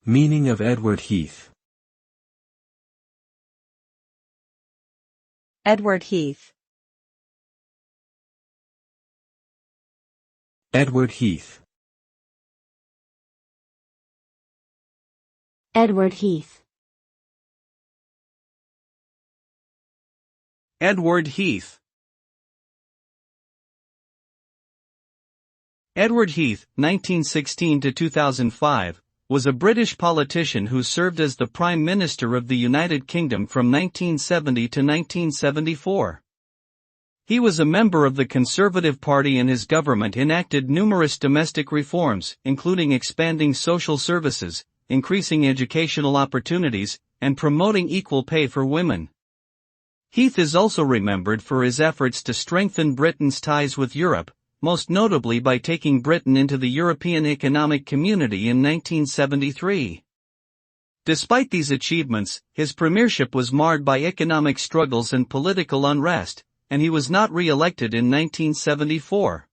Meaning of Edward Heath. Edward Heath. Edward Heath. Edward Heath. Edward Heath. Edward Heath, 1916 to 2005, was a British politician who served as the Prime Minister of the United Kingdom from 1970 to 1974. He was a member of the Conservative Party and his government enacted numerous domestic reforms, including expanding social services, increasing educational opportunities, and promoting equal pay for women. Heath is also remembered for his efforts to strengthen Britain's ties with Europe, most notably by taking Britain into the European Economic Community in 1973. Despite these achievements, his premiership was marred by economic struggles and political unrest, and he was not re-elected in 1974.